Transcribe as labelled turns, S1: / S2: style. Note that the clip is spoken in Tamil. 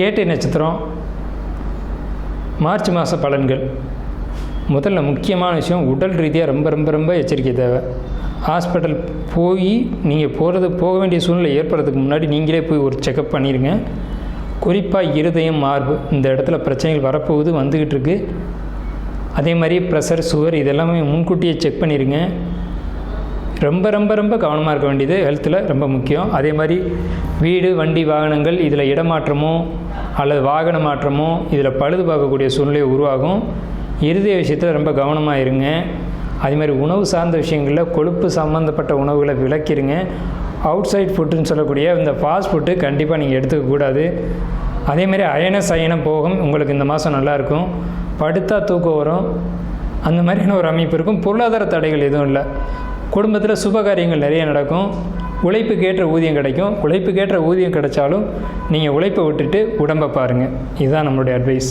S1: கேட்டை நட்சத்திரம் மார்ச் மாத பலன்கள். முதல்ல முக்கியமான விஷயம், உடல் ரீதியாக ரொம்ப ரொம்ப ரொம்ப எச்சரிக்கை தேவை. ஹாஸ்பிட்டல் போய் நீங்கள் போக வேண்டிய சூழ்நிலை ஏற்படுறதுக்கு முன்னாடி நீங்களே போய் ஒரு செக்கப் பண்ணிடுங்க. குறிப்பாக இருதயம், மார்பு இந்த இடத்துல பிரச்சனைகள் வரப்போகுது, வந்துக்கிட்டு இருக்கு. அதே மாதிரி ப்ரெஷர், சுகர் இதெல்லாமே முன்கூட்டியே செக் பண்ணிடுங்க. ரொம்ப ரொம்ப ரொம்ப கவனமாக இருக்க வேண்டியது ஹெல்த்தில் ரொம்ப முக்கியம். அதே மாதிரி வீடு, வண்டி, வாகனங்கள் இதில் இடமாற்றமோ அல்லது வாகன மாற்றமோ இதில் பழுது பார்க்கக்கூடிய சூழ்நிலை உருவாகும். இருதய விஷயத்தில் ரொம்ப கவனமாக இருங்க. அதே மாதிரி உணவு சார்ந்த விஷயங்களில் கொழுப்பு சம்மந்தப்பட்ட உணவுகளை விலக்கிடுங்க. அவுட் சைட் ஃபுட்டுன்னு சொல்லக்கூடிய இந்த ஃபாஸ்ட் ஃபுட்டு கண்டிப்பாக நீங்கள் எடுத்துக்கக்கூடாது. அதேமாதிரி அயனம் போகும் உங்களுக்கு இந்த மாதம் நல்லாயிருக்கும். படுத்தா தூக்கம் வரும், அந்த மாதிரியான ஒரு அமைப்பு இருக்கும். பொருளாதார தடைகள் எதுவும் இல்லை. குடும்பத்தில் சுபகாரியங்கள் நிறைய நடக்கும். உழைப்புக்கேற்ற ஊதியம் கிடைக்கும். உழைப்புக்கேற்ற ஊதியம் கிடைச்சாலும் நீங்கள் உழைப்பை விட்டுட்டு உடம்பை பாருங்கள். இதுதான் நம்மளுடைய அட்வைஸ்.